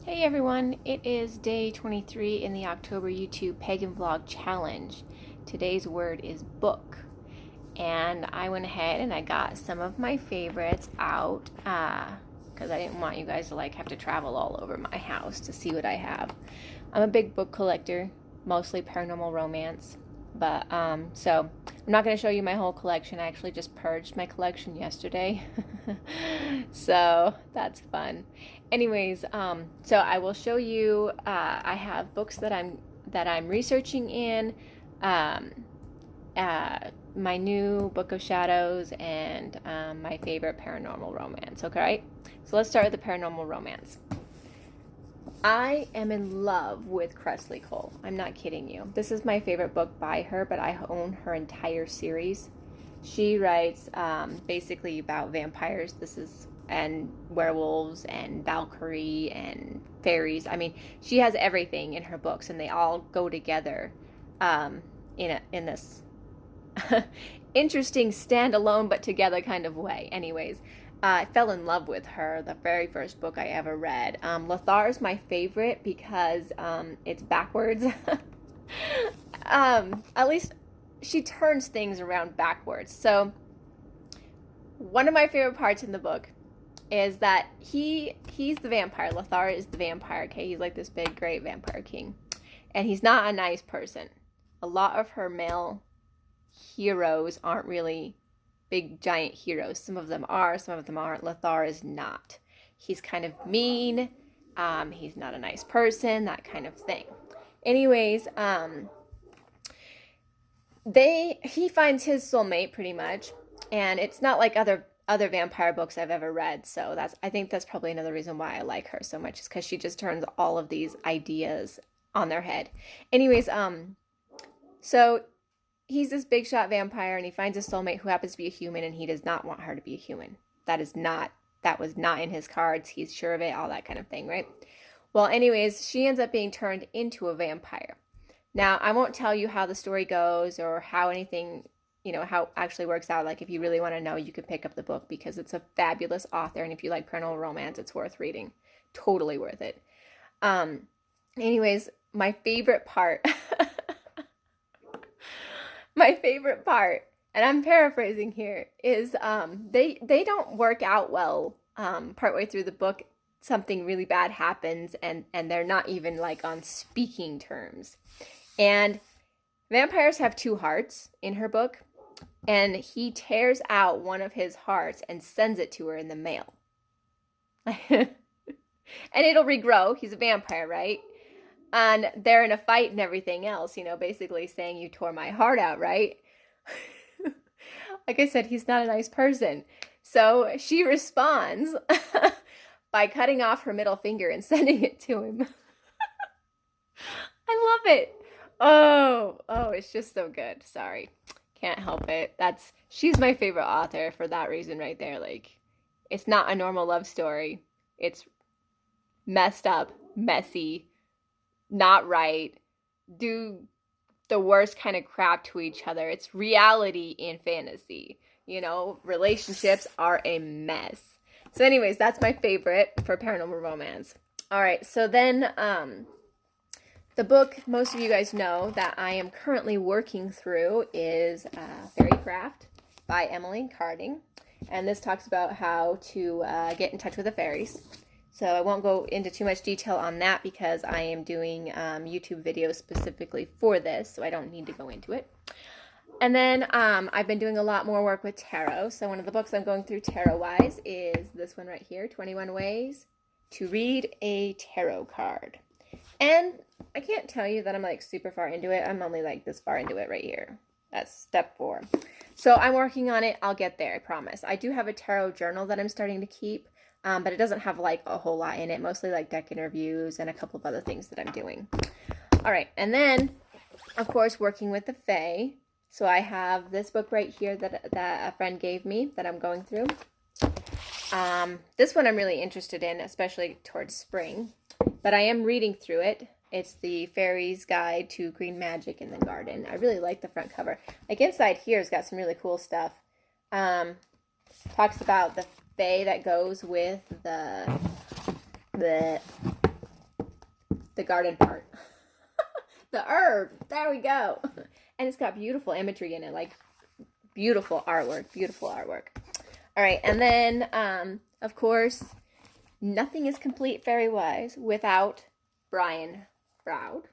Hey everyone, it is day 23 in the October YouTube Pagan Vlog Challenge. Today's word is book. And I went ahead and I got some of my favorites out because I didn't want you guys to have to travel all over my house to see what I have. I'm a big book collector, mostly paranormal romance. But so I'm not going to show you my whole collection. I actually just purged my collection yesterday. So that's fun. Anyways, so I will show you I have books that I'm researching in, my new Book of Shadows, and my favorite paranormal romance. Okay, so let's start with the paranormal romance. I am in love with Kresley Cole. I'm not kidding you. This is my favorite book by her, but I own her entire series. She writes basically about vampires. And werewolves and Valkyrie and fairies. I mean, she has everything in her books, and they all go together in this interesting standalone but together kind of way. Anyways, I fell in love with her the very first book I ever read. Lothaire is my favorite because it's backwards. At least she turns things around backwards. So one of my favorite parts in the book is that he's the vampire. Lothaire is the vampire, okay? He's like this big, great vampire king. And he's not a nice person. A lot of her male heroes aren't really big, giant heroes. Some of them are, some of them aren't. Lothaire is not. He's kind of mean. He's not a nice person, that kind of thing. Anyways, he finds his soulmate pretty much. And it's not like other vampire books I've ever read. So I think that's probably another reason why I like her so much, is because she just turns all of these ideas on their head. Anyways, so he's this big shot vampire, and he finds a soulmate who happens to be a human, and he does not want her to be a human. That was not in his cards. He's sure of it, all that kind of thing, right? Well, anyways, she ends up being turned into a vampire. Now, I won't tell you how the story goes or how anything, how it actually works out. Like, if you really want to know, you can pick up the book because it's a fabulous author. And if you like paranormal romance, it's worth reading. Totally worth it. Anyways, my favorite part, and I'm paraphrasing here, is they don't work out well partway through the book. Something really bad happens, and they're not even on speaking terms. And vampires have two hearts in her book. And he tears out one of his hearts and sends it to her in the mail. And it'll regrow. He's a vampire, right? And they're in a fight and everything else, basically saying, you tore my heart out, right? Like I said, he's not a nice person. So she responds by cutting off her middle finger and sending it to him. I love it. Oh, it's just so good. Sorry. Can't help it. She's my favorite author for that reason right there. It's not a normal love story. It's messed up, messy, not right, do the worst kind of crap to each other. It's reality in fantasy. Relationships are a mess. So anyways, that's my favorite for paranormal romance. All right, so then the book most of you guys know that I am currently working through is Fairy Craft by Emily Carding. And this talks about how to get in touch with the fairies. So I won't go into too much detail on that because I am doing YouTube videos specifically for this, so I don't need to go into it. And then I've been doing a lot more work with tarot. So one of the books I'm going through tarot-wise is this one right here, 21 Ways to Read a Tarot Card. And I can't tell you that I'm super far into it. I'm only this far into it right here. That's step 4. So I'm working on it. I'll get there, I promise. I do have a tarot journal that I'm starting to keep, but it doesn't have a whole lot in it. Mostly deck interviews and a couple of other things that I'm doing. All right, and then of course working with the Fae. So I have this book right here that a friend gave me that I'm going through. This one I'm really interested in, especially towards spring. But I am reading through it. It's the Fairies Guide to Green Magic in the Garden. I really like the front cover. Inside here has got some really cool stuff. Talks about the Fae that goes with the the garden part. The herb. There we go. And it's got beautiful imagery in it, like beautiful artwork, beautiful artwork. All right, and then, of course, nothing is complete fairy-wise without Brian Froud.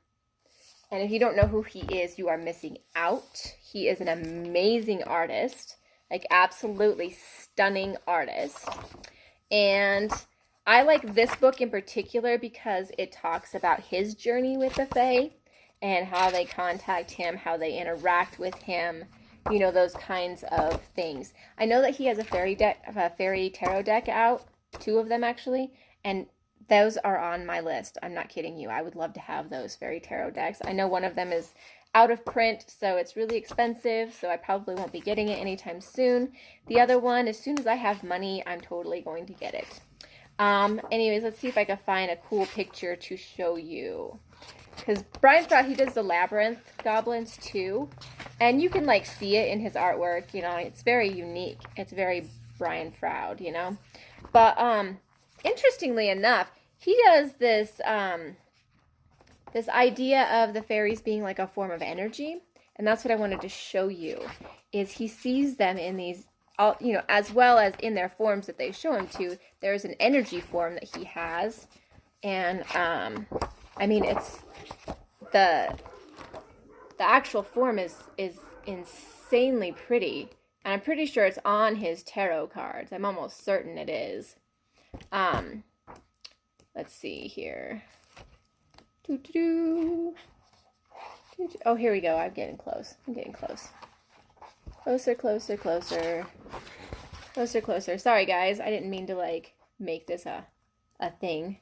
And if you don't know who he is, you are missing out. He is an amazing artist, like absolutely stunning artist. And I like this book in particular because it talks about his journey with the Fae and how they contact him, how they interact with him, you know, those kinds of things. I know that he has a fairy tarot deck out, 2 of them actually, and those are on my list. I'm not kidding you. I would love to have those fairy tarot decks. I know one of them is out of print, so it's really expensive, so I probably won't be getting it anytime soon. The other one, as soon as I have money, I'm totally going to get it. Anyways, let's see if I can find a cool picture to show you. Because Brian Froud, he does the Labyrinth goblins too, and you can like see it in his artwork, you know, it's very unique. It's very Brian Froud, you know. But interestingly enough, he does this this idea of the fairies being like a form of energy, and that's what I wanted to show you. Is he sees them in these, you know, as well as in their forms that they show him to. There's an energy form that he has, and I mean, it's the actual form is insanely pretty, and I'm pretty sure it's on his tarot cards. I'm almost certain it is. Let's see here. Oh, here we go. I'm getting close. I'm getting close. Closer, closer, closer. Closer, closer. Sorry, guys. I didn't mean to, like, make this a thing.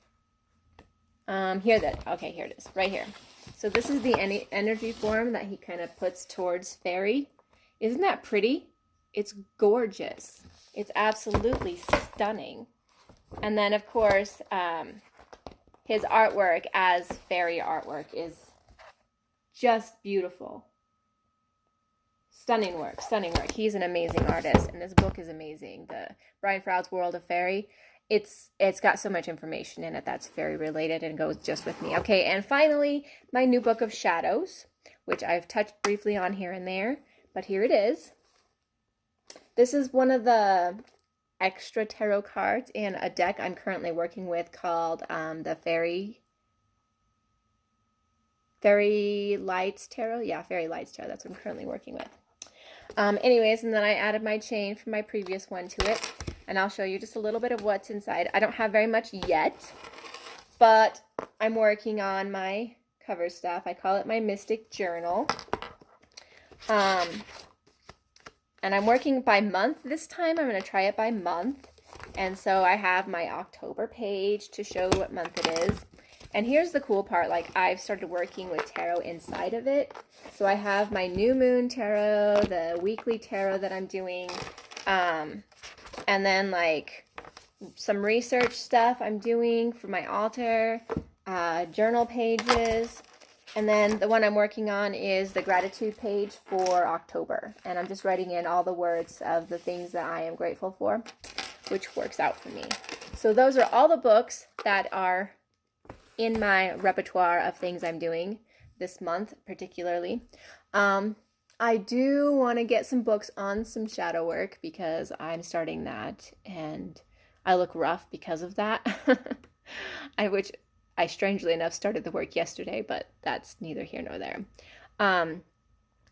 Here it is. Right here. So this is the energy form that he kind of puts towards Faerie. Isn't that pretty? It's gorgeous. It's absolutely stunning. And then, of course, his artwork as Faerie artwork is just beautiful. Stunning work, stunning work. He's an amazing artist, and this book is amazing. The Brian Froud's World of Faerie. It's got so much information in it that's Faerie related and goes just with me. Okay, and finally, my new book of Shadows, which I've touched briefly on here and there, but here it is. This is one of the extra tarot cards in a deck I'm currently working with called the Fairy Lights Tarot. Yeah, Fairy Lights Tarot. That's what I'm currently working with. Anyways, and then I added my chain from my previous one to it, and I'll show you just a little bit of what's inside. I don't have very much yet, but I'm working on my cover stuff. I call it my Mystic Journal. And I'm working by month this time. I'm going to try it by month. And so I have my October page to show what month it is. And here's the cool part. Like, I've started working with tarot inside of it. So I have my new moon tarot, the weekly tarot that I'm doing. And then, like, some research stuff I'm doing for my altar, journal pages. And then the one I'm working on is the gratitude page for October. And I'm just writing in all the words of the things that I am grateful for, which works out for me. So those are all the books that are in my repertoire of things I'm doing this month, particularly. I do want to get some books on some shadow work because I'm starting that, and I look rough because of that. Which I strangely enough started the work yesterday, but that's neither here nor there.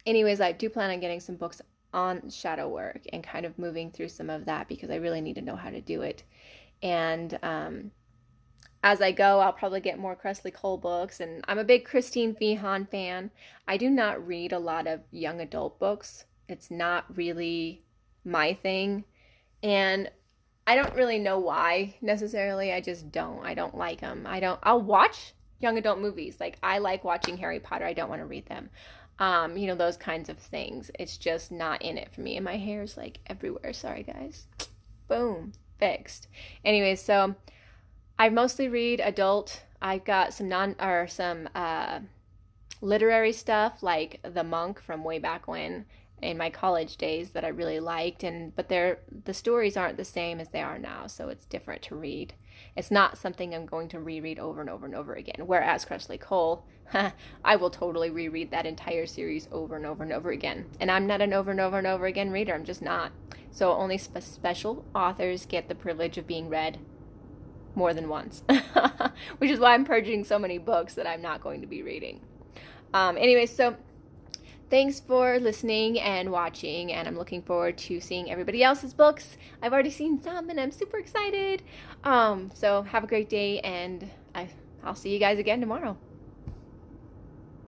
Anyways, I do plan on getting some books on shadow work and kind of moving through some of that because I really need to know how to do it. And as I go, I'll probably get more Kresley Cole books, and I'm a big Christine Feehan fan. I do not read a lot of young adult books. It's not really my thing, and I don't really know why necessarily. I just don't. I don't like them. I'll watch young adult movies. Like, I like watching Harry Potter. I don't want to read them. You know, those kinds of things. It's just not in it for me. And my hair's like everywhere. Sorry, guys. Boom. Fixed. Anyways, so I mostly read adult. I've got some literary stuff like The Monk from way back when, in my college days that I really liked, but the stories aren't the same as they are now, so it's different to read. It's not something I'm going to reread over and over and over again. Whereas Kresley Cole, I will totally reread that entire series over and over and over again. And I'm not an over and over and over again reader. I'm just not. So only special authors get the privilege of being read more than once, which is why I'm purging so many books that I'm not going to be reading. Anyways, so thanks for listening and watching, and I'm looking forward to seeing everybody else's books. I've already seen some, and I'm super excited. So have a great day, and I'll see you guys again tomorrow.